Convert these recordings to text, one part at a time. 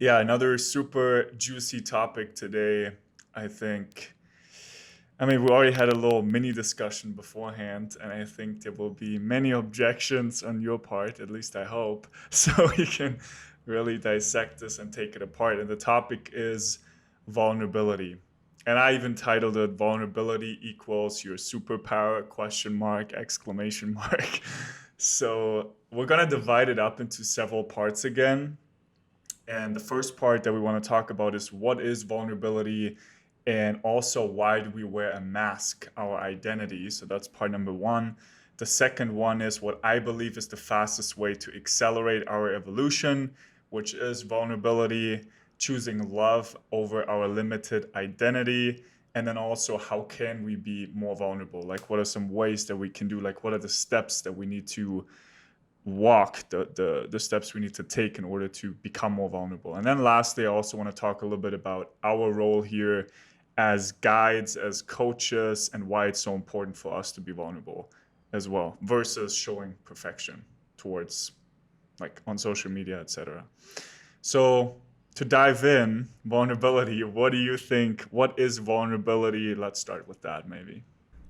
Yeah, another super juicy topic today. I think, we already had a little mini discussion beforehand, and I think there will be many objections on your part, at least I hope, so we can really dissect this and take it apart. And the topic is vulnerability. And I even titled it Vulnerability Equals Your Superpower, question mark, exclamation mark. So we're going to divide it up into several parts again. And the first part that we want to talk about is what is vulnerability, and also why do we wear a mask, our identity. So that's part number one. The second one is what I believe is the fastest way to accelerate our evolution, which is vulnerability, choosing love over our limited identity. And then also, how can we be more vulnerable? Like, what are some ways that we can do? Like, what are the steps that we need to walk, the steps we need to take in order to become more vulnerable? And then lastly, I also want to talk a little bit about our role here as guides, as coaches, and why it's so important for us to be vulnerable as well, versus showing perfection towards, like, on social media, etc. So to dive in, vulnerability, what do you think? What is vulnerability? Let's start with that, maybe.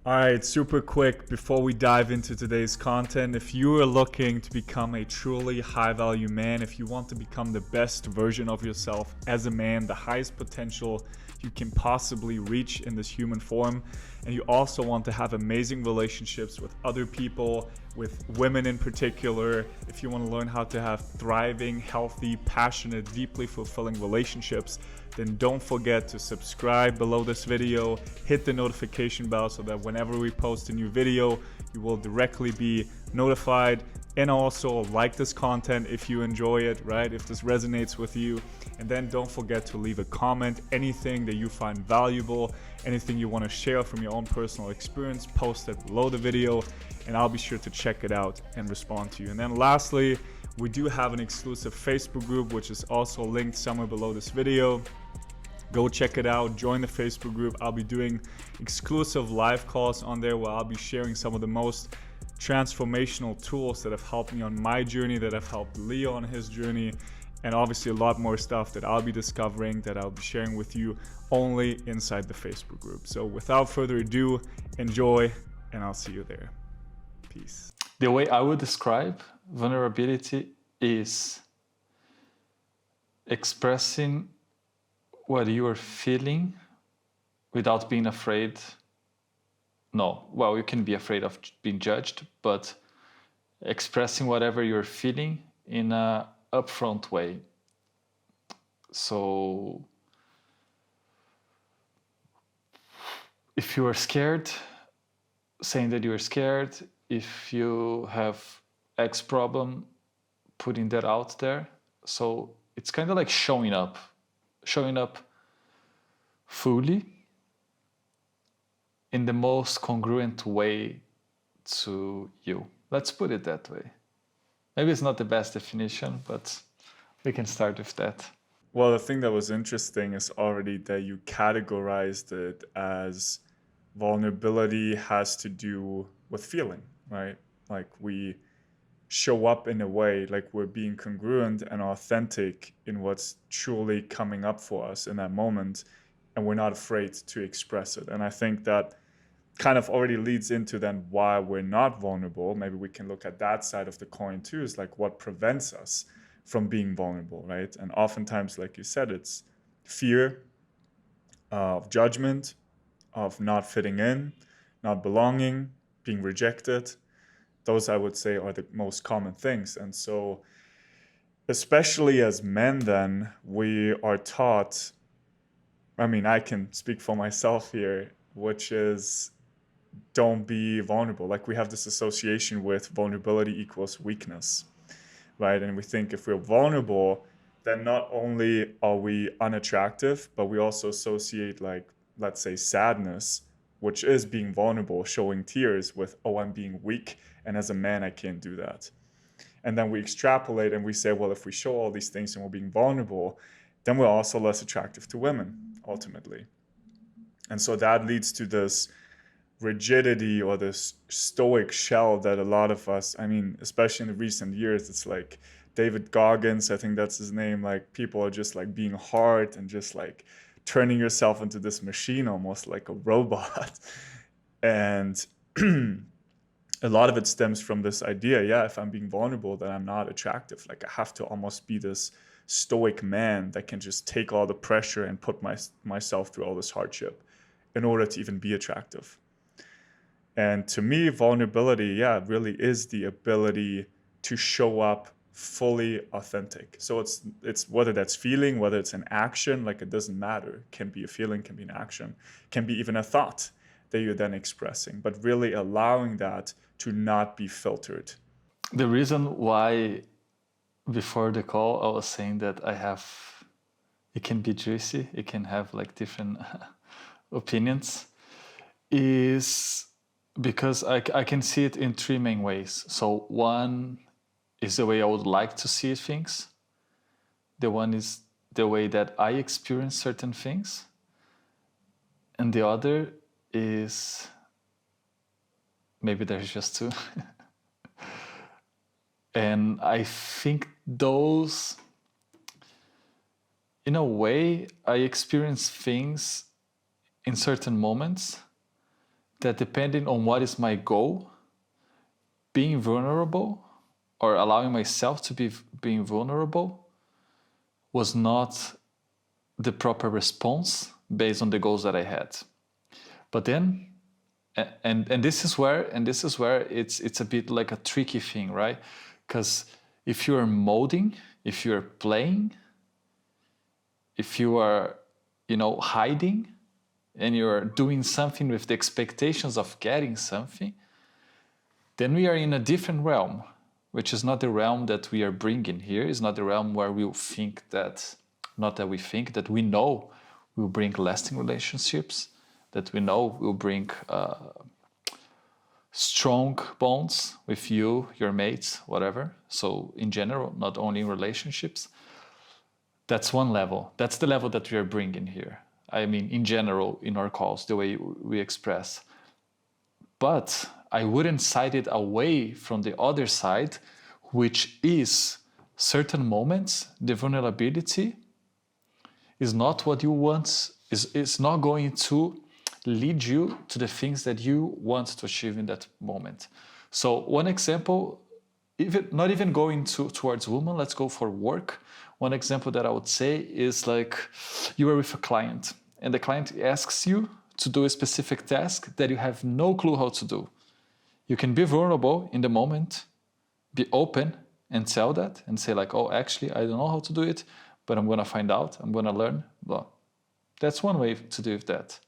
All right, super quick before we dive into today's content. If you are looking to become a truly high value man, if you want to become the best version of yourself as a man, the highest potential you can possibly reach in this human form, and you also want to have amazing relationships with other people, with women in particular, if you want to learn how to have thriving, healthy, passionate, deeply fulfilling relationships, then don't forget to subscribe below this video, hit the notification bell so that whenever we post a new video, you will directly be notified. And also like this content if you enjoy it, right? If this resonates with you. And then don't forget to leave a comment, anything that you find valuable, anything you want to share from your own personal experience, post it below the video, and I'll be sure to check it out and respond to you. And then lastly, we do have an exclusive Facebook group, which is also linked somewhere below this video. Go check it out, join the Facebook group. I'll be doing exclusive live calls on there where I'll be sharing some of the most transformational tools that have helped me on my journey, that have helped Leo on his journey, and obviously a lot more stuff that I'll be discovering, that I'll be sharing with you only inside the Facebook group. So without further ado, enjoy, and I'll see you there. Peace. The way I would describe vulnerability is expressing what you are feeling without being afraid. No, well, you can be afraid of being judged, but expressing whatever you're feeling in a upfront way. So if you are scared, saying that you are scared. If you have X problem, putting that out there. So it's kind of like showing up fully in the most congruent way to you. Let's put it that way. Maybe it's not the best definition, but we can start with that. Well, the thing that was interesting is already that you categorized it as vulnerability has to do with feeling, right? Like we show up in a way, like we're being congruent and authentic in what's truly coming up for us in that moment, and we're not afraid to express it. And I think that kind of already leads into then why we're not vulnerable. Maybe we can look at that side of the coin too, is like what prevents us from being vulnerable, right? And oftentimes, like you said, it's fear of judgment, of not fitting in, not belonging, being rejected. Those, I would say, are the most common things. And so, especially as men, then, we are taught, I can speak for myself here, which is don't be vulnerable. Like we have this association with vulnerability equals weakness, right? And we think if we're vulnerable, then not only are we unattractive, but we also associate, like, let's say, sadness, which is being vulnerable, showing tears, with, oh, I'm being weak, and as a man, I can't do that. And then we extrapolate and we say, well, if we show all these things and we're being vulnerable, then we're also less attractive to women, ultimately. And so that leads to this rigidity or this stoic shell that a lot of us, especially in the recent years, it's like David Goggins, I think that's his name, like people are just like being hard and just like turning yourself into this machine almost like a robot. And a lot of it stems from this idea, yeah, if I'm being vulnerable, then I'm not attractive. Like I have to almost be this stoic man that can just take all the pressure and put myself through all this hardship in order to even be attractive. And to me, vulnerability, yeah, really is the ability to show up fully authentic. So it's whether that's feeling, whether it's an action, like it doesn't matter. It can be a feeling, can be an action, can be even a thought that you're then expressing, but really allowing that to not be filtered. The reason why before the call I was saying that it can be juicy, it can have like different opinions, is because I can see it in three main ways. So one is the way I would like to see things. The one is the way that I experience certain things. And the other is, maybe there's just two. And I think those, in a way, I experience things in certain moments that, depending on what is my goal, being vulnerable or allowing myself to be being vulnerable was not the proper response based on the goals that I had. But then, and this is where it's a bit like a tricky thing, right? Because if you're molding, if you're playing, if you are, hiding, and you're doing something with the expectations of getting something, then we are in a different realm, which is not the realm that we are bringing here. It's not the realm where we think that, not that we think, that we know will bring lasting relationships, that we know will bring strong bonds with you, your mates, whatever. So in general, not only in relationships. That's one level. That's the level that we are bringing here. I mean, in general, in our calls, the way we express. But I wouldn't side it away from the other side, which is certain moments, the vulnerability is not what you want, is not going to lead you to the things that you want to achieve in that moment. So one example, not even going towards women, let's go for work. One example that I would say is like you are with a client and the client asks you to do a specific task that you have no clue how to do. You can be vulnerable in the moment, be open and tell that and say like, oh, actually, I don't know how to do it, but I'm going to find out, I'm going to learn. Blah. That's one way to do that.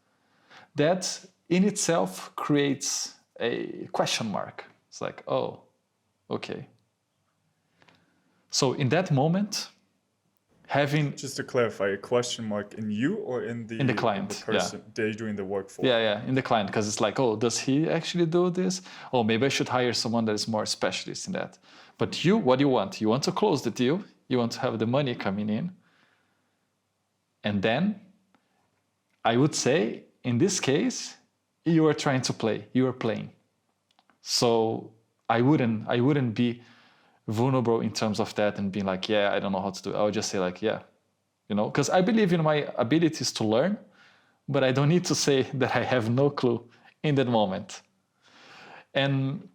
That in itself creates a question mark. It's like, oh, okay. So in that moment, having... Just to clarify, a question mark in you or in the client, the person they're doing the work for? Yeah, in the client, because it's like, oh, does he actually do this? Oh, maybe I should hire someone that is more specialist in that. But you, what do you want? You want to close the deal. You want to have the money coming in. And then I would say, in this case, you are trying to play. You are playing. So I wouldn't be vulnerable in terms of that and being like, yeah, I don't know how to do it. I would just say like, yeah, because I believe in my abilities to learn, but I don't need to say that I have no clue in that moment. And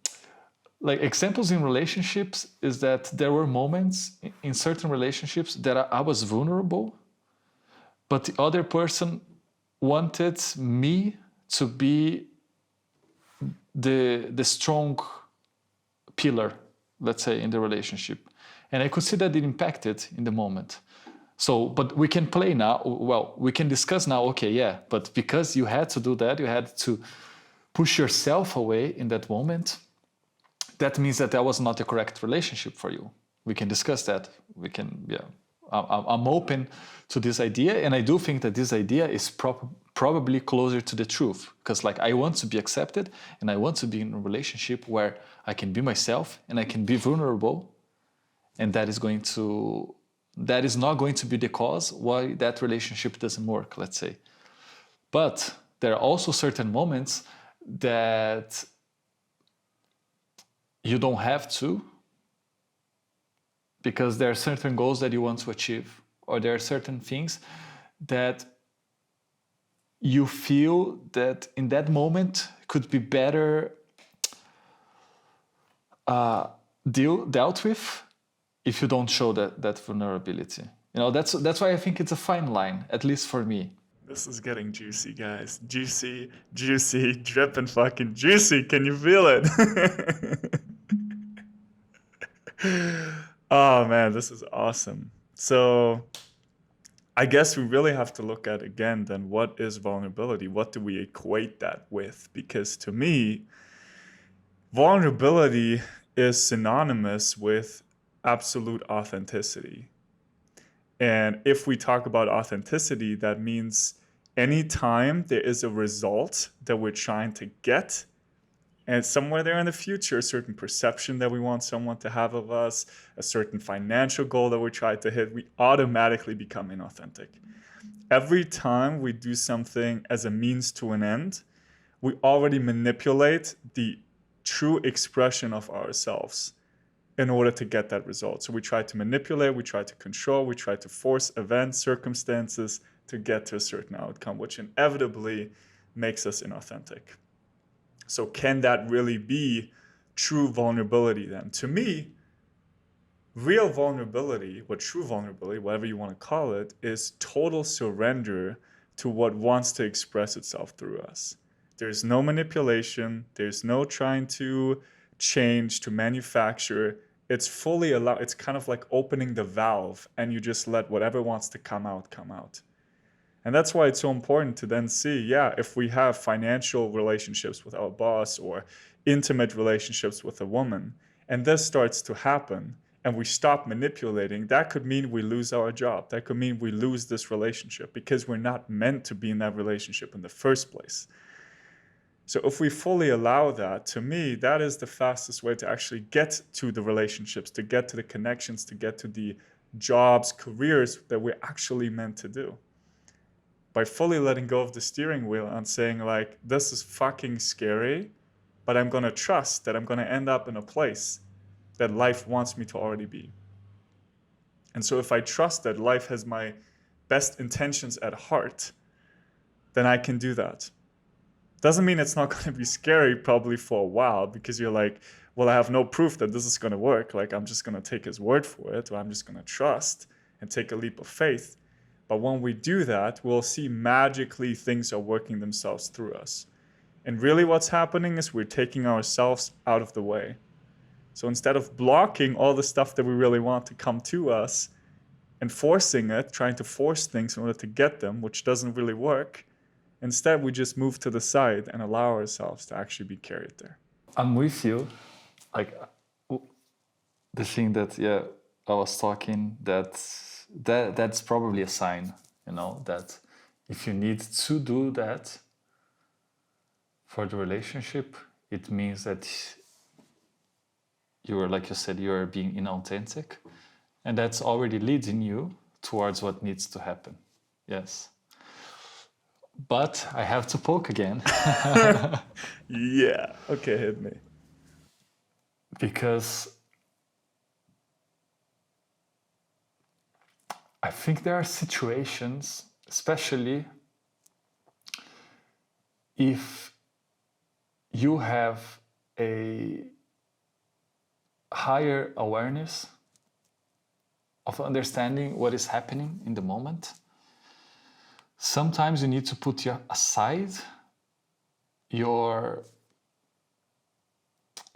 like examples in relationships is that there were moments in certain relationships that I was vulnerable, but the other person wanted me to be the strong pillar, let's say, in the relationship. And I could see that it impacted in the moment. So, but we can play now, well, we can discuss now, okay, yeah, but because you had to do that, you had to push yourself away in that moment, that means that was not the correct relationship for you. We can discuss that. We can, yeah. I'm open to this idea, and I do think that this idea is probably closer to the truth, because like I want to be accepted, and I want to be in a relationship where I can be myself and I can be vulnerable, and that is not going to be the cause why that relationship doesn't work, let's say. But there are also certain moments that you don't have to because there are certain goals that you want to achieve, or there are certain things that you feel that in that moment could be better dealt with if you don't show that vulnerability. That's why I think it's a fine line, at least for me. This is getting juicy, guys. Juicy, juicy, dripping fucking juicy. Can you feel it? Oh man, this is awesome. So I guess we really have to look at again then what is vulnerability? What do we equate that with? Because to me, vulnerability is synonymous with absolute authenticity. And if we talk about authenticity, that means anytime there is a result that we're trying to get, and somewhere there in the future, a certain perception that we want someone to have of us, a certain financial goal that we're trying to hit, we automatically become inauthentic. Every time we do something as a means to an end, we already manipulate the true expression of ourselves in order to get that result. So we try to manipulate, we try to control, we try to force events, circumstances to get to a certain outcome, which inevitably makes us inauthentic. So can that really be true vulnerability then? To me, real vulnerability, or true vulnerability, whatever you want to call it, is total surrender to what wants to express itself through us. There's no manipulation, there's no trying to change, to manufacture. It's fully allowed. It's kind of like opening the valve and you just let whatever wants to come out, come out. And that's why it's so important to then see, yeah, if we have financial relationships with our boss or intimate relationships with a woman, and this starts to happen and we stop manipulating, that could mean we lose our job. That could mean we lose this relationship because we're not meant to be in that relationship in the first place. So if we fully allow that, to me, that is the fastest way to actually get to the relationships, to get to the connections, to get to the jobs, careers that we're actually meant to do. By fully letting go of the steering wheel and saying like, this is fucking scary, but I'm going to trust that I'm going to end up in a place that life wants me to already be. And so if I trust that life has my best intentions at heart, then I can do that. Doesn't mean it's not going to be scary probably for a while, because you're like, well, I have no proof that this is going to work. Like, I'm just going to take his word for it, or I'm just going to trust and take a leap of faith. But when we do that, we'll see magically things are working themselves through us. And really what's happening is we're taking ourselves out of the way. So instead of blocking all the stuff that we really want to come to us and forcing it, trying to force things in order to get them, which doesn't really work, instead we just move to the side and allow ourselves to actually be carried there. I'm with you. Like the thing that I was talking, that's probably a sign, that if you need to do that for the relationship, it means that you are, like you said, you are being inauthentic, and that's already leading you towards what needs to happen. Yes. But I have to poke again. Yeah. Okay, hit me. Because I think there are situations, especially if you have a higher awareness of understanding what is happening in the moment. Sometimes you need to put aside your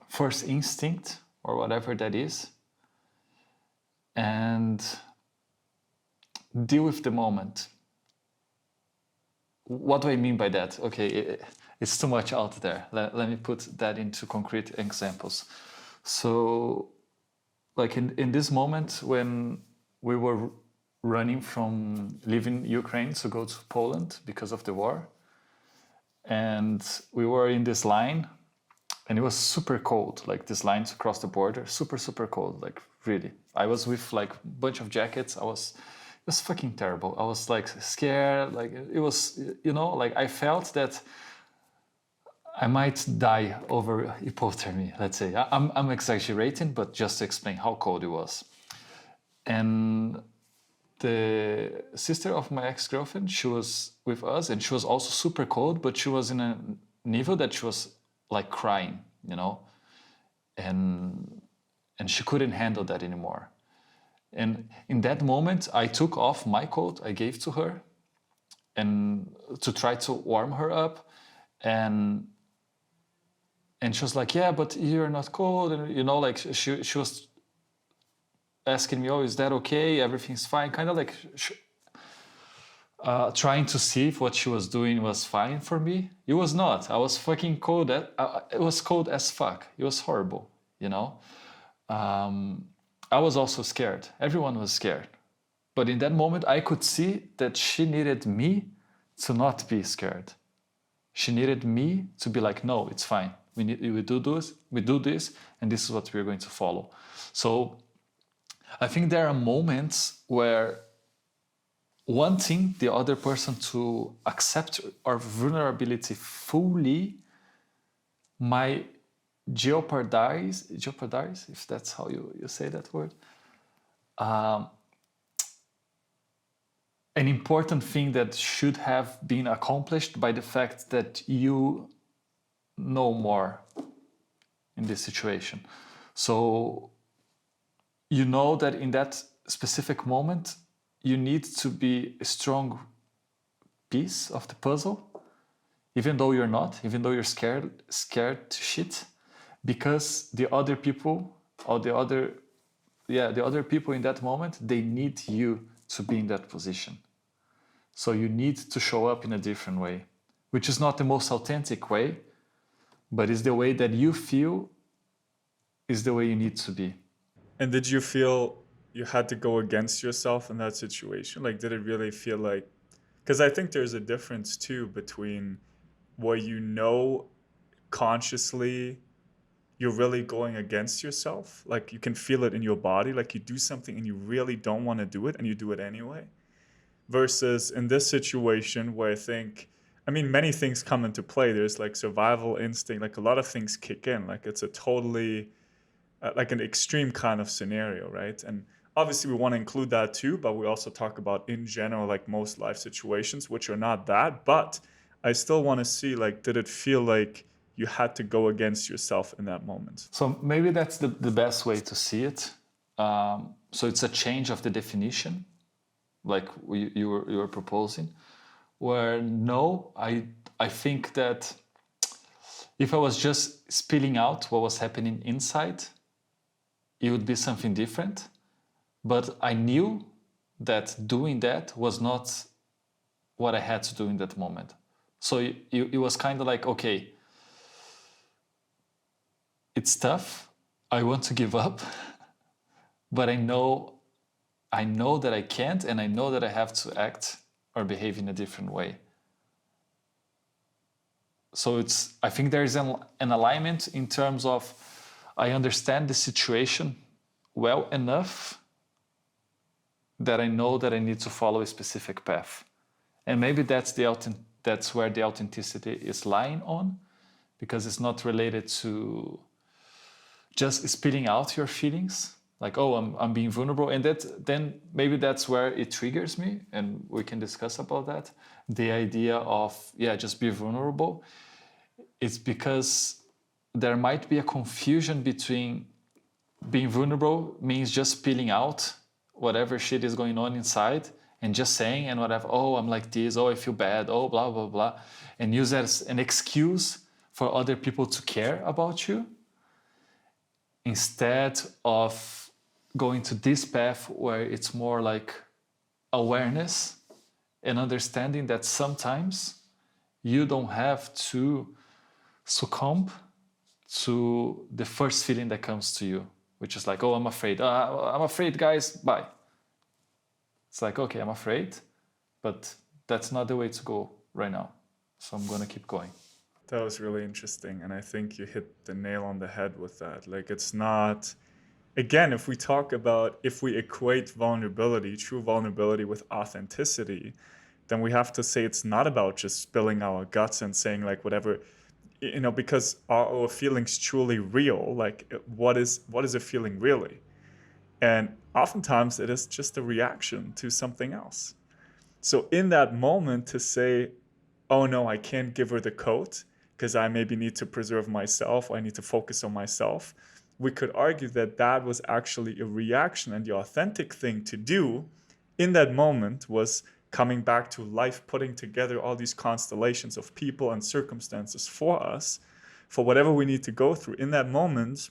first instinct or whatever that is and deal with the moment. What do I mean by that? Okay, it's too much out there. Let me put that into concrete examples. So, like in this moment when we were running from leaving Ukraine to go to Poland because of the war, and we were in this line, and it was super cold, like this line to cross the border, super cold, like really. I was with like a bunch of jackets. It was fucking terrible. I was like scared, like it was, like I felt that I might die over hypothermia, let's say. I'm exaggerating, but just to explain how cold it was. And the sister of my ex-girlfriend, she was with us and she was also super cold, but she was in a level that she was like crying, you know, and she couldn't handle that anymore. And in that moment, I took off my coat, I gave to her, and to try to warm her up, and she was like, "Yeah, but you're not cold," and you know, like she was asking me, "Oh, is that okay? Everything's fine?" Kind of like trying to see if what she was doing was fine for me. It was not. I was fucking cold. It was cold as fuck. It was horrible, you know. I was also scared. Everyone was scared. But in that moment, I could see that she needed me to not be scared. She needed me to be like, no, it's fine. We do this, and this is what we're going to follow. So I think there are moments where wanting the other person to accept our vulnerability fully might jeopardize, if that's how you say that word, an important thing that should have been accomplished by the fact that you know more in this situation. So you know that in that specific moment, you need to be a strong piece of the puzzle, even though you're not, even though you're scared to shit, because the other people or the other people in that moment, they need you to be in that position. So you need to show up in a different way, which is not the most authentic way, but is the way that you feel is the way you need to be. And did you feel you had to go against yourself in that situation? Like, did it really feel like, because I think there's a difference too between where you know consciously you're really going against yourself. Like, you can feel it in your body, like you do something and you really don't want to do it and you do it anyway. Versus in this situation where I think, I mean, many things come into play. There's like survival instinct, like a lot of things kick in. Like, it's a totally like an extreme kind of scenario, right? And obviously we want to include that too, but we also talk about in general, like most life situations, which are not that. But I still want to see, like, did it feel like you had to go against yourself in that moment? So maybe that's the best way to see it. So it's a change of the definition, like you were proposing, where no, I think that if I was just spilling out what was happening inside, it would be something different. But I knew that doing that was not what I had to do in that moment. So it was kind of like, okay, it's tough. I want to give up, but I know that I can't, and I know that I have to act or behave in a different way. So I think there is an alignment in terms of I understand the situation well enough that I know that I need to follow a specific path. And maybe that's where the authenticity is lying on, because it's not related to just spitting out your feelings, like, oh, I'm being vulnerable, and then maybe that's where it triggers me, and we can discuss about that. The idea of just be vulnerable. It's because there might be a confusion between being vulnerable means just spilling out whatever shit is going on inside and just saying and whatever, oh, I'm like this, oh, I feel bad, oh, blah, blah, blah, and use that as an excuse for other people to care about you, instead of going to this path where it's more like awareness and understanding that sometimes you don't have to succumb to the first feeling that comes to you, which is like, oh, I'm afraid. I'm afraid, guys, bye. It's like, okay, I'm afraid, but that's not the way to go right now. So I'm going to keep going. That was really interesting. And I think you hit the nail on the head with that. Like, it's not, again, if we equate vulnerability, true vulnerability, with authenticity, then we have to say it's not about just spilling our guts and saying like whatever, because are our feelings truly real? Like, what is a feeling really? And oftentimes it is just a reaction to something else. So in that moment, to say, oh no, I can't give her the coat because I maybe need to preserve myself, or I need to focus on myself, we could argue that that was actually a reaction, and the authentic thing to do in that moment was coming back to life, putting together all these constellations of people and circumstances for us, for whatever we need to go through. In that moment,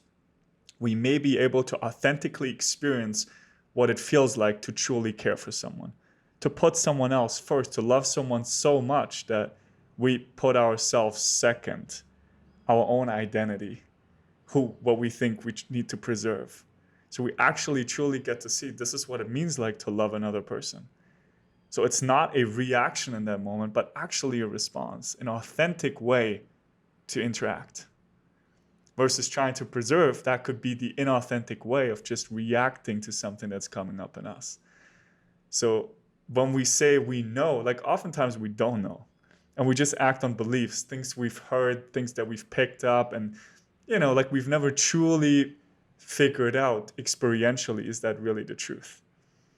we may be able to authentically experience what it feels like to truly care for someone, to put someone else first, to love someone so much that we put ourselves second, our own identity, what we think we need to preserve. So we actually truly get to see this is what it means like to love another person. So it's not a reaction in that moment, but actually a response, an authentic way to interact. Versus trying to preserve, that could be the inauthentic way of just reacting to something that's coming up in us. So when we say we know, like oftentimes we don't know. And we just act on beliefs, things we've heard, things that we've picked up. And, like we've never truly figured out experientially, is that really the truth?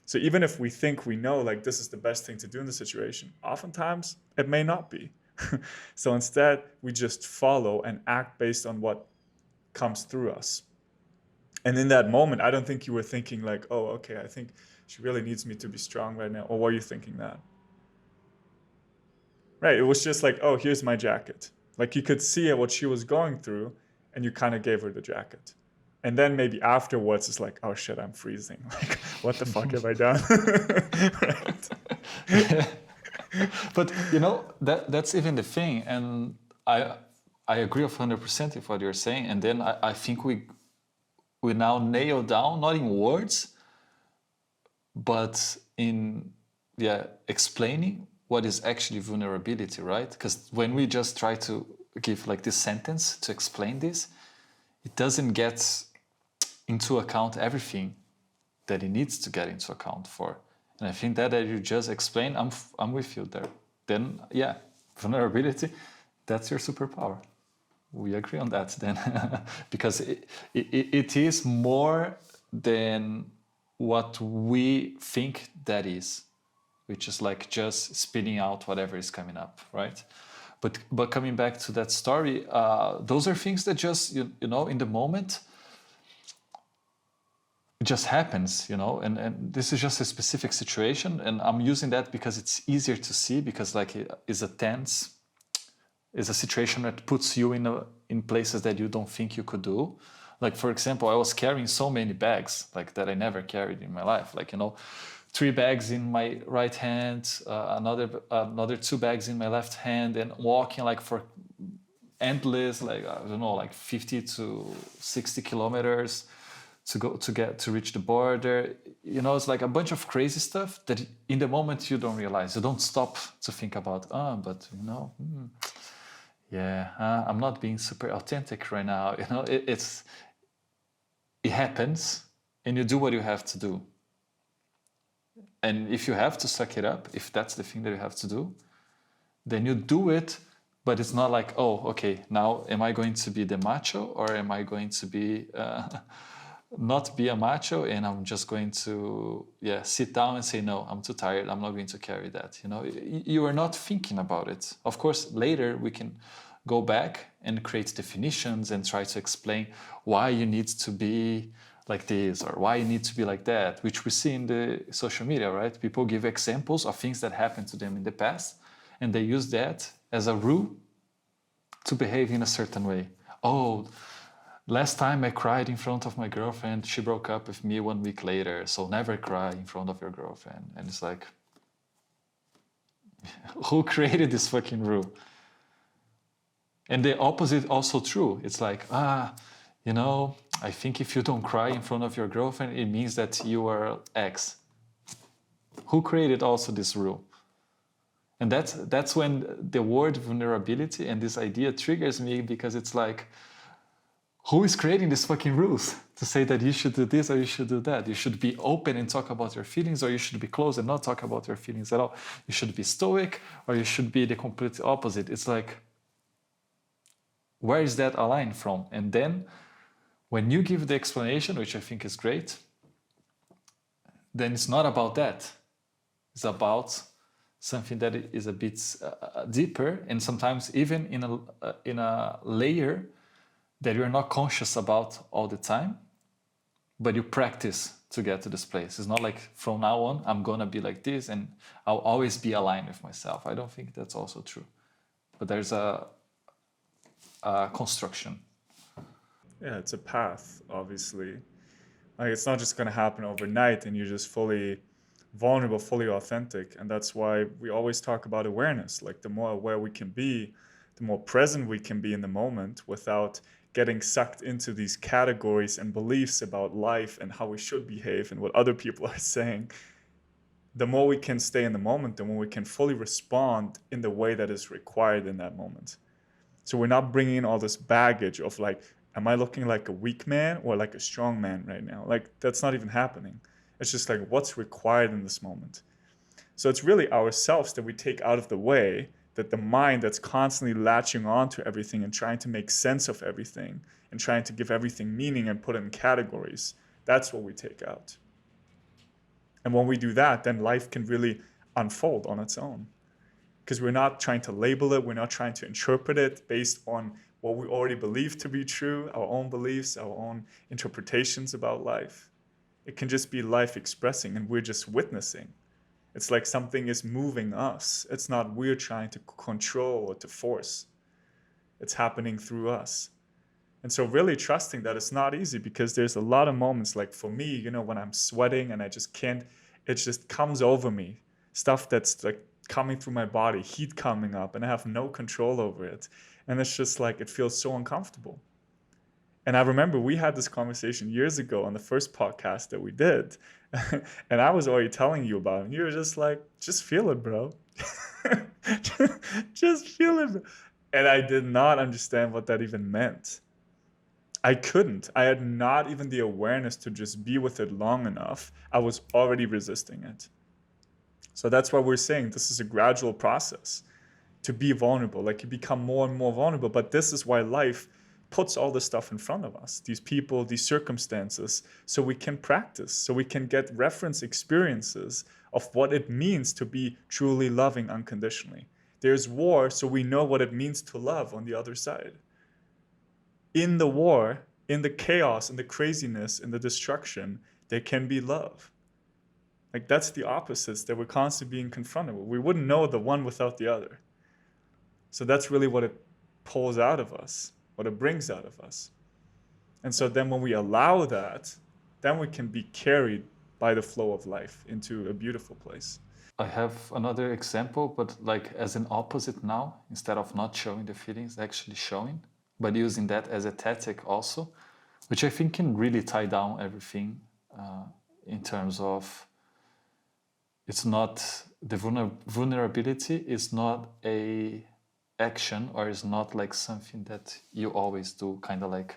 So even if we think we know, like this is the best thing to do in the situation, oftentimes it may not be. So instead, we just follow and act based on what comes through us. And in that moment, I don't think you were thinking like, oh, okay, I think she really needs me to be strong right now. Or were you thinking that? Right, it was just like, oh, here's my jacket. Like you could see what she was going through, and you kind of gave her the jacket. And then maybe afterwards it's like, oh shit, I'm freezing. Like, what the fuck have I done? Right. But that's even the thing, and I agree 100% with what you're saying. And then I think we now nail down, not in words, but in explaining what is actually vulnerability, right? Because when we just try to give like this sentence to explain this, it doesn't get into account everything that it needs to get into account for. And I think that you just explained, I'm with you there. Then vulnerability, that's your superpower. We agree on that then. Because it is more than what we think that is, which is like just spitting out whatever is coming up, right? But coming back to that story, those are things that just you know in the moment it just happens, and this is just a specific situation, and I'm using that because it's easier to see, because like it's a situation that puts you in places that you don't think you could do. Like for example, I was carrying so many bags like that I never carried in my life, like 3 bags in my right hand, another 2 bags in my left hand, and walking like for endless, like I don't know, like 50 to 60 kilometers to reach the border. It's like a bunch of crazy stuff that in the moment you don't realize. You don't stop to think about, but I'm not being super authentic right now. It happens, and you do what you have to do. And if you have to suck it up, if that's the thing that you have to do, then you do it. But it's not like, oh, okay, now am I going to be the macho, or am I going to be not be a macho, and I'm just going to sit down and say, no, I'm too tired, I'm not going to carry that. You are not thinking about it. Of course, later we can go back and create definitions and try to explain why you need to be like this or why you need to be like that, which we see in the social media, right? People give examples of things that happened to them in the past, and they use that as a rule to behave in a certain way. Oh, last time I cried in front of my girlfriend, she broke up with me 1 week later, so never cry in front of your girlfriend. And it's like, who created this fucking rule? And the opposite also true. It's like, I think if you don't cry in front of your girlfriend, it means that you are X. Who created also this rule? And that's when the word vulnerability and this idea triggers me, because it's like, who is creating these fucking rules to say that you should do this or you should do that? You should be open and talk about your feelings, or you should be closed and not talk about your feelings at all. You should be stoic, or you should be the complete opposite. It's like, where is that a line from? And then when you give the explanation, which I think is great, then it's not about that. It's about something that is a bit deeper, and sometimes even in a layer that you're not conscious about all the time, but you practice to get to this place. It's not like from now on I'm gonna be like this and I'll always be aligned with myself. I don't think that's also true, but there's a construction. Yeah, it's a path, obviously. Like it's not just gonna happen overnight and you're just fully vulnerable, fully authentic. And that's why we always talk about awareness. Like the more aware we can be, the more present we can be in the moment without getting sucked into these categories and beliefs about life and how we should behave and what other people are saying. The more we can stay in the moment, the more we can fully respond in the way that is required in that moment. So we're not bringing in all this baggage of like, am I looking like a weak man or like a strong man right now? Like that's not even happening. It's just like what's required in this moment. So it's really ourselves that we take out of the way, that the mind that's constantly latching on to everything and trying to make sense of everything and trying to give everything meaning and put it in categories, that's what we take out. And when we do that, then life can really unfold on its own. Because we're not trying to label it, we're not trying to interpret it based on what we already believe to be true, our own beliefs, our own interpretations about life. It can just be life expressing, and we're just witnessing. It's like something is moving us. It's not we're trying to control or to force. It's happening through us. And so really trusting that it's not easy, because there's a lot of moments, like for me, when I'm sweating and I just can't, it just comes over me. Stuff that's like coming through my body, heat coming up, and I have no control over it. And it's just like, it feels so uncomfortable. And I remember we had this conversation years ago on the first podcast that we did. And I was already telling you about it. And you were just like, just feel it, bro. Just feel it. And I did not understand what that even meant. I couldn't. I had not even the awareness to just be with it long enough. I was already resisting it. So that's why we're saying this is a gradual process to be vulnerable. Like you become more and more vulnerable. But this is why life puts all this stuff in front of us, these people, these circumstances, so we can practice, so we can get reference experiences of what it means to be truly loving unconditionally. There's war, so we know what it means to love on the other side. In the war, in the chaos, in the craziness, in the destruction, there can be love. Like that's the opposites that we're constantly being confronted with. We wouldn't know the one without the other. So that's really what it pulls out of us, what it brings out of us. And so then when we allow that, then we can be carried by the flow of life into a beautiful place. I have another example, but like as an opposite now, instead of not showing the feelings, actually showing, but using that as a tactic also, which I think can really tie down everything in terms of it's not the vulnerability is not a action, or is not like something that you always do, kind of like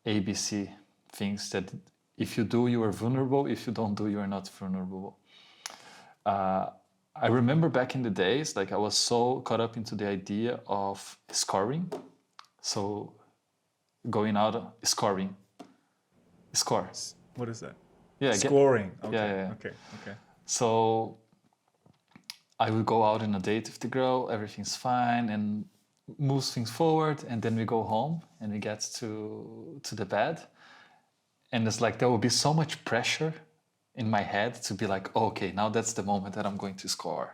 ABC things that if you do, you are vulnerable. If you don't do, you are not vulnerable. I remember back in the days, like I was so caught up into the idea of scoring. So going out, scoring. Score. What is that? Yeah. Scoring. Okay. Yeah. Okay. So I would go out on a date with the girl, everything's fine, and moves things forward, and then we go home and we get to the bed, and it's like there will be so much pressure in my head to be like, oh, okay, now that's the moment that I'm going to score,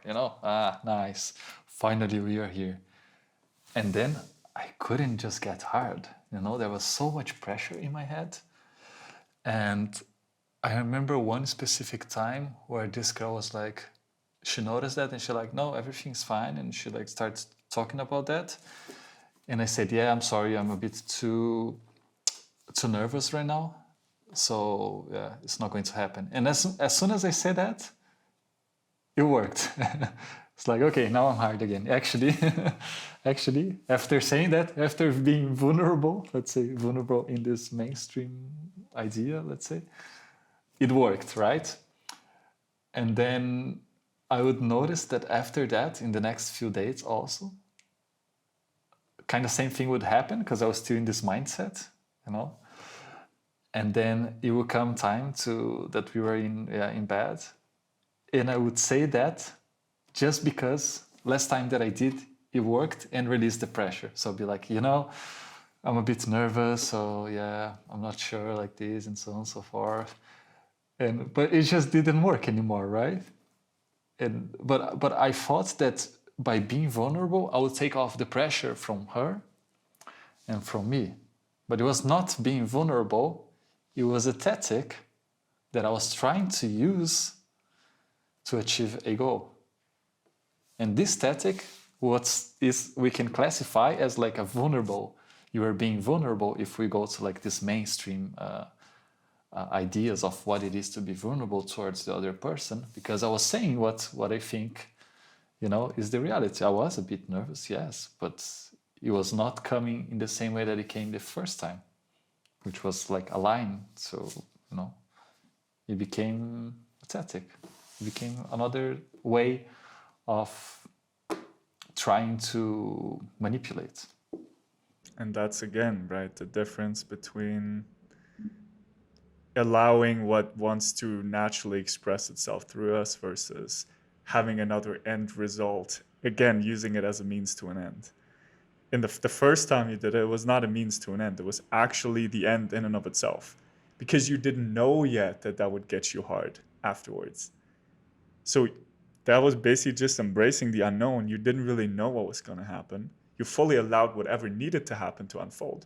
nice, finally we are here. And then I couldn't just get hard, there was so much pressure in my head. And I remember one specific time where this girl was like, she noticed that and she like, no, everything's fine, and she like starts talking about that. And I said, yeah, I'm sorry, I'm a bit too nervous right now, so yeah, it's not going to happen. And as soon as I said that, it worked. It's like, okay, now I'm hard again. Actually, after saying that, after being vulnerable, let's say vulnerable in this mainstream idea, let's say, it worked, right? And then I would notice that after that, in the next few dates also, kind of same thing would happen, because I was still in this mindset, And then it would come time to that we were in bed, and I would say that just because last time that I did, it worked and released the pressure. So I'd be like, I'm a bit nervous, so yeah, I'm not sure like this and so on and so forth. But it just didn't work anymore, right? But I thought that by being vulnerable, I would take off the pressure from her and from me. But it was not being vulnerable, it was a tactic that I was trying to use to achieve a goal. And this tactic, we can classify as like a vulnerable. You are being vulnerable if we go to like this mainstream ideas of what it is to be vulnerable towards the other person. Because I was saying what I think, is the reality. I was a bit nervous, yes, but it was not coming in the same way that it came the first time, which was like a line. So, it became pathetic. It became another way of trying to manipulate. And that's again, right, the difference between allowing what wants to naturally express itself through us versus having another end result, again, using it as a means to an end. In the first time you did it, it was not a means to an end. It was actually the end in and of itself, because you didn't know yet that that would get you hard afterwards. So that was basically just embracing the unknown. You didn't really know what was going to happen. You fully allowed whatever needed to happen to unfold.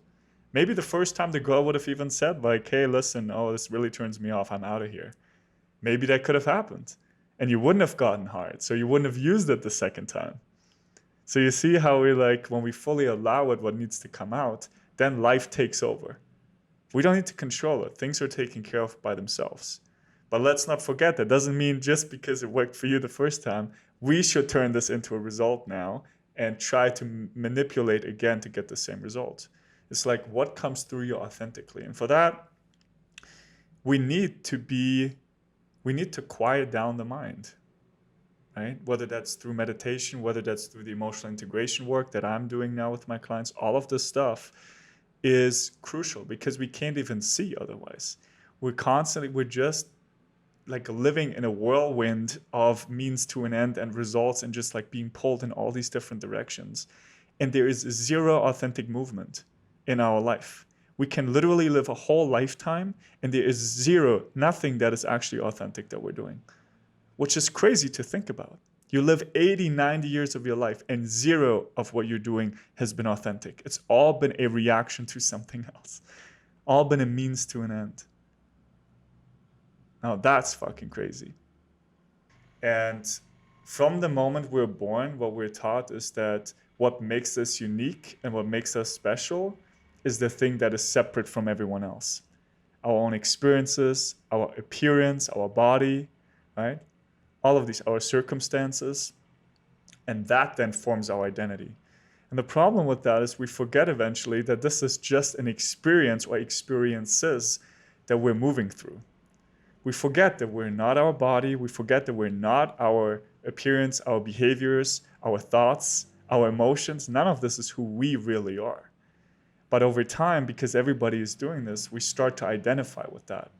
Maybe the first time the girl would have even said, like, hey, listen, oh, this really turns me off. I'm out of here. Maybe that could have happened. And you wouldn't have gotten hard. So you wouldn't have used it the second time. So you see how when we fully allow it, what needs to come out, then life takes over. We don't need to control it. Things are taken care of by themselves. But let's not forget that doesn't mean just because it worked for you the first time, we should turn this into a result now and try to manipulate again to get the same result. It's like what comes through you authentically. And for that, we need to quiet down the mind, right? Whether that's through meditation, whether that's through the emotional integration work that I'm doing now with my clients, all of this stuff is crucial because we can't even see otherwise. We're just like living in a whirlwind of means to an end and results and just like being pulled in all these different directions. And there is zero authentic movement in our life. We can literally live a whole lifetime and there is nothing that is actually authentic that we're doing, which is crazy to think about. You live 80, 90 years of your life and zero of what you're doing has been authentic. It's all been a reaction to something else, all been a means to an end. Now that's fucking crazy. And from the moment we're born, what we're taught is that what makes us unique and what makes us special is the thing that is separate from everyone else. Our own experiences, our appearance, our body, right? All of these, our circumstances, and that then forms our identity. And the problem with that is we forget eventually that this is just an experience or experiences that we're moving through. We forget that we're not our body. We forget that we're not our appearance, our behaviors, our thoughts, our emotions. None of this is who we really are. But over time, because everybody is doing this, we start to identify with that.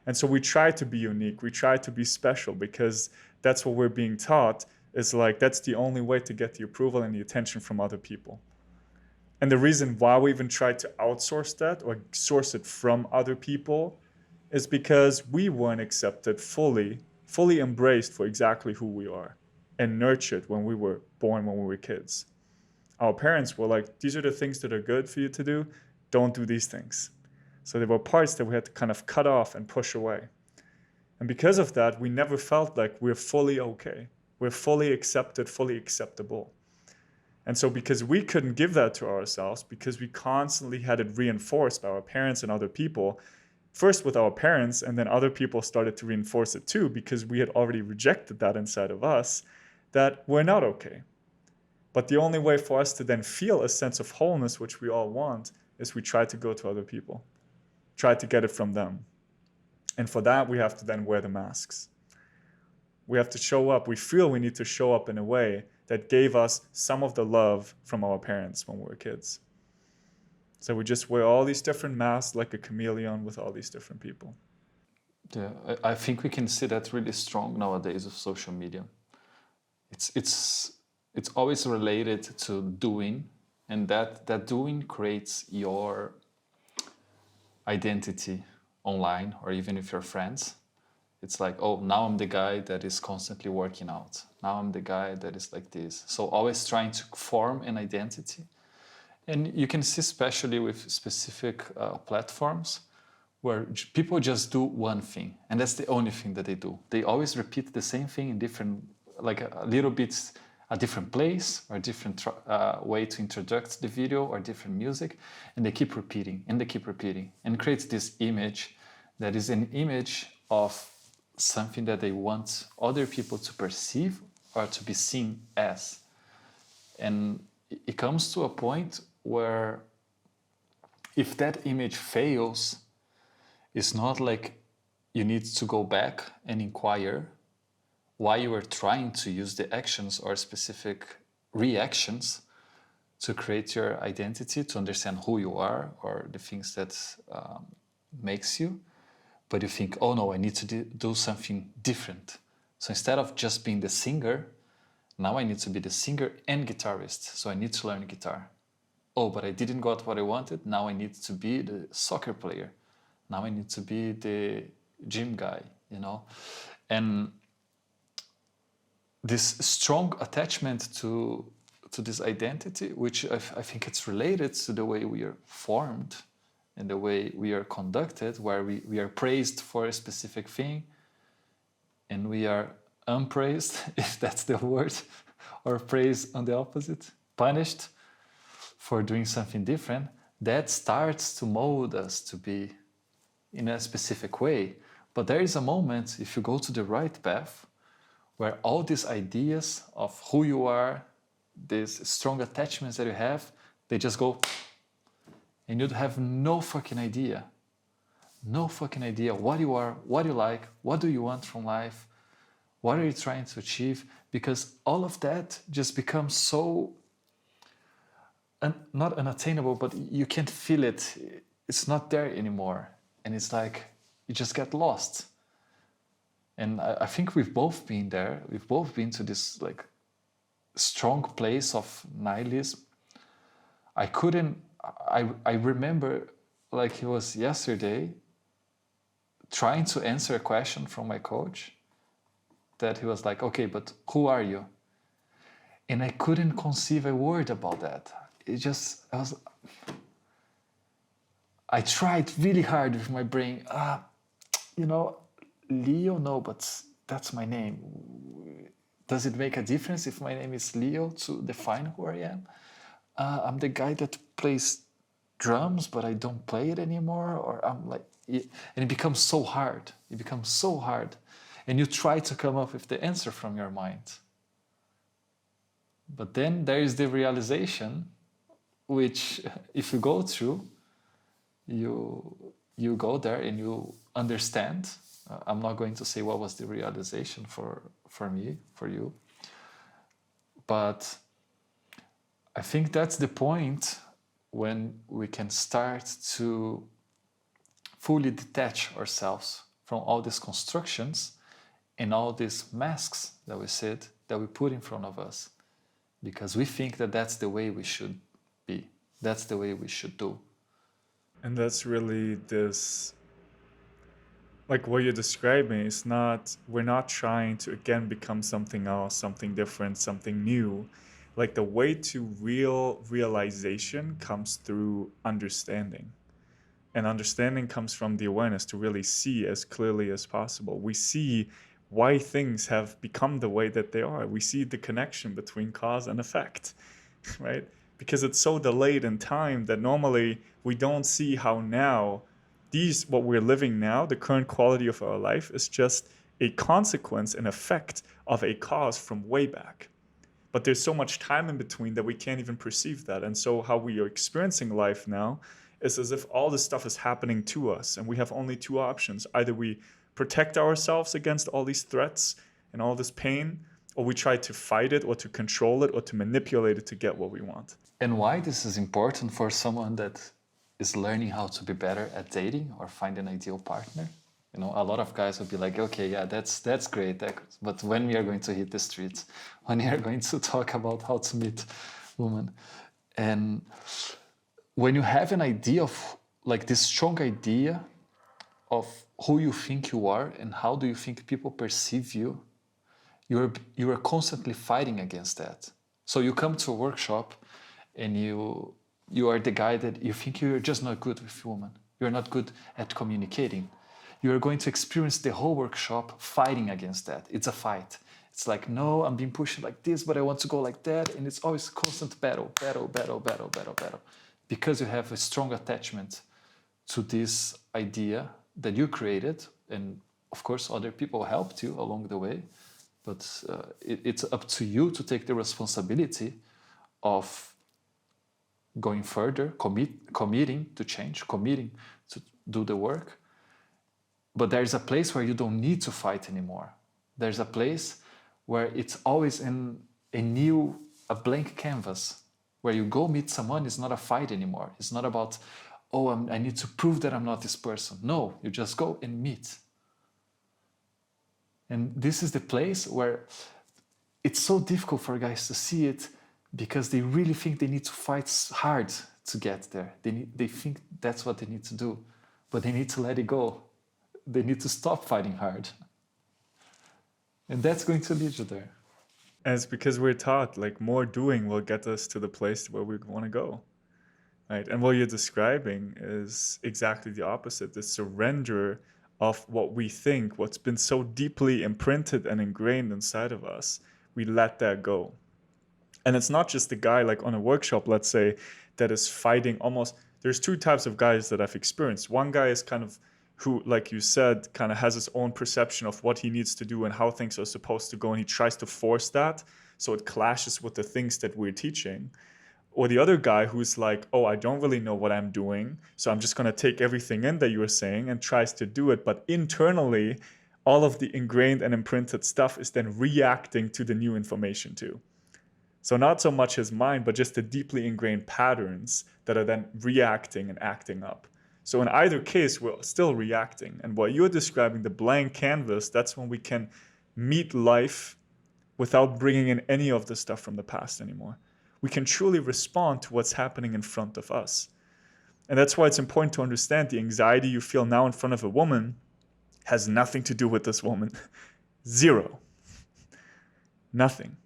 And so we try to be unique. We try to be special because that's what we're being taught is like that's the only way to get the approval and the attention from other people. And the reason why we even try to outsource that or source it from other people is because we weren't accepted fully embraced for exactly who we are and nurtured when we were born, when we were kids. Our parents were like, these are the things that are good for you to do. Don't do these things. So there were parts that we had to kind of cut off and push away. And because of that, we never felt like we're fully okay. We're fully accepted, fully acceptable. And so because we couldn't give that to ourselves, because we constantly had it reinforced by our parents and other people, first with our parents, and then other people started to reinforce it too, because we had already rejected that inside of us, that we're not okay. But the only way for us to then feel a sense of wholeness, which we all want, is we try to go to other people, try to get it from them. And for that, we have to then wear the masks. We have to show up. We feel we need to show up in a way that gave us some of the love from our parents when we were kids. So we just wear all these different masks like a chameleon with all these different people. Yeah, I think we can see that really strong nowadays with social media. It's always related to doing, and that doing creates your identity online or even with your friends. It's like, oh, now I'm the guy that is constantly working out. Now I'm the guy that is like this. So always trying to form an identity. And you can see, especially with specific platforms, where people just do one thing, and that's the only thing that they do. They always repeat the same thing in different, like a little bit, a different place or a different way to introduce the video or different music, and they keep repeating and they keep repeating, and creates this image that is an image of something that they want other people to perceive or to be seen as. And it comes to a point where if that image fails, it's not like you need to go back and inquire why you were trying to use the actions or specific reactions to create your identity, to understand who you are or the things that makes you. But you think, oh no, I need to do something different. So instead of just being the singer, now I need to be the singer and guitarist. So I need to learn guitar. Oh, but I didn't got what I wanted. Now I need to be the soccer player. Now I need to be the gym guy, you know? And this strong attachment to this identity, which I think it's related to the way we are formed and the way we are conducted, where we are praised for a specific thing and we are unpraised, if that's the word, or praised on the opposite, punished for doing something different, that starts to mold us to be in a specific way. But there is a moment, if you go to the right path, where all these ideas of who you are, these strong attachments that you have, they just go, and you'd have no fucking idea what you are, what you like, what do you want from life, what are you trying to achieve, because all of that just becomes so not unattainable, but you can't feel it. It's not there anymore. And it's like you just get lost. And I think we've both been there. We've both been to this like strong place of nihilism. I remember like it was yesterday trying to answer a question from my coach that he was like, okay, but who are you? And I couldn't conceive a word about that. I tried really hard with my brain. Leo, no, but that's my name. Does it make a difference if my name is Leo to define who I am? I'm the guy that plays drums, but I don't play it anymore. Or I'm like, and it becomes so hard. And you try to come up with the answer from your mind. But then there is the realization, which if you go through, you go there and you understand. I'm not going to say what was the realization for me, for you. But I think that's the point when we can start to fully detach ourselves from all these constructions and all these masks that we said that we put in front of us. Because we think that that's the way we should be. That's the way we should do. And that's really this, like what you're describing is we're not trying to again become something else, something different, something new. Like the way to realization comes through understanding. And understanding comes from the awareness to really see as clearly as possible. We see why things have become the way that they are. We see the connection between cause and effect, right? Because it's so delayed in time that normally we don't see how now what we're living now, the current quality of our life, is just a consequence, an effect of a cause from way back. But there's so much time in between that we can't even perceive that. And so how we are experiencing life now is as if all this stuff is happening to us and we have only two options. Either we protect ourselves against all these threats and all this pain, or we try to fight it or to control it or to manipulate it to get what we want. And why this is important for someone that is learning how to be better at dating or find an ideal partner. You know, a lot of guys will be like, okay, yeah, that's great. But when we are going to hit the streets, when we are going to talk about how to meet women, and when you have an idea of like this strong idea of who you think you are and how do you think people perceive you, you are constantly fighting against that. So you come to a workshop and you are the guy that you think you're just not good with women. You're not good at communicating. You are going to experience the whole workshop fighting against that. It's a fight. It's like, no, I'm being pushed like this, but I want to go like that. And it's always constant battle, battle, battle, battle, battle, battle. Because you have a strong attachment to this idea that you created. And of course, other people helped you along the way. But it's up to you to take the responsibility of going further, committing to change, committing to do the work. But there's a place where you don't need to fight anymore. There's a place where it's always a blank canvas. Where you go meet someone, it's not a fight anymore. It's not about, oh, I need to prove that I'm not this person. No, you just go and meet. And this is the place where it's so difficult for guys to see it because they really think they need to fight hard to get there. They think that's what they need to do, but they need to let it go. They need to stop fighting hard. And that's going to lead you there. And it's because we're taught like more doing will get us to the place where we want to go. Right? And what you're describing is exactly the opposite, the surrender of what we think, what's been so deeply imprinted and ingrained inside of us. We let that go. And it's not just the guy like on a workshop, let's say, that is fighting almost. There's two types of guys that I've experienced. One guy is kind of who, like you said, kind of has his own perception of what he needs to do and how things are supposed to go. And he tries to force that. So it clashes with the things that we're teaching. Or the other guy who's like, oh, I don't really know what I'm doing, so I'm just going to take everything in that you were saying and tries to do it. But internally, all of the ingrained and imprinted stuff is then reacting to the new information too. So not so much his mind, but just the deeply ingrained patterns that are then reacting and acting up. So in either case, we're still reacting. And what you're describing, the blank canvas, that's when we can meet life without bringing in any of the stuff from the past anymore. We can truly respond to what's happening in front of us. And that's why it's important to understand the anxiety you feel now in front of a woman has nothing to do with this woman. Zero. Nothing.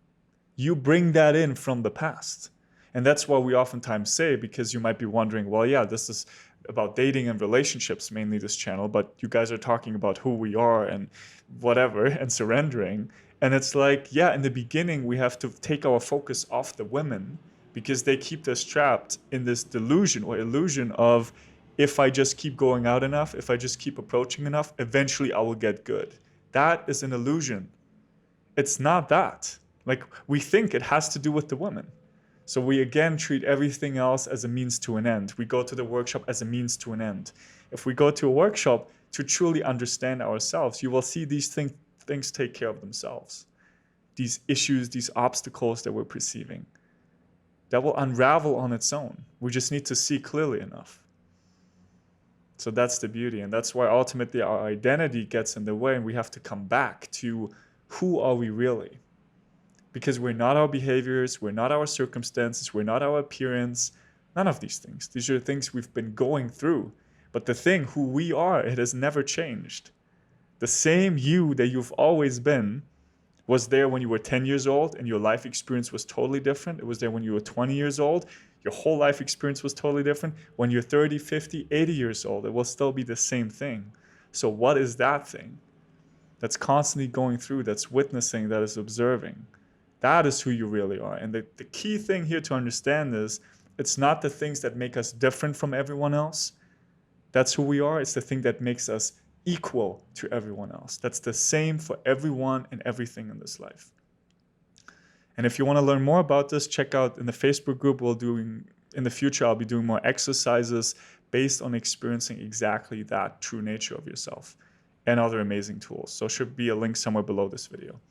You bring that in from the past. And that's why we oftentimes say, because you might be wondering, well, yeah, this is about dating and relationships, mainly this channel, but you guys are talking about who we are and whatever and surrendering. And it's like, yeah, in the beginning, we have to take our focus off the women because they keep us trapped in this delusion or illusion of if I just keep going out enough, if I just keep approaching enough, eventually I will get good. That is an illusion. It's not that. Like, we think it has to do with the women. So we again treat everything else as a means to an end. We go to the workshop as a means to an end. If we go to a workshop to truly understand ourselves, you will see these things take care of themselves. These issues, these obstacles that we're perceiving, that will unravel on its own. We just need to see clearly enough. So that's the beauty. And that's why ultimately our identity gets in the way and we have to come back to who are we really? Because we're not our behaviors, we're not our circumstances, we're not our appearance, none of these things. These are things we've been going through. But the thing, who we are, it has never changed. The same you that you've always been was there when you were 10 years old and your life experience was totally different. It was there when you were 20 years old. Your whole life experience was totally different. When you're 30, 50, 80 years old, it will still be the same thing. So what is that thing that's constantly going through, that's witnessing, that is observing? That is who you really are. And the key thing here to understand is it's not the things that make us different from everyone else. That's who we are. It's the thing that makes us equal to everyone else. That's the same for everyone and everything in this life. And if you want to learn more about this, check out in the Facebook group. In the future, I'll be doing more exercises based on experiencing exactly that true nature of yourself and other amazing tools. So should be a link somewhere below this video.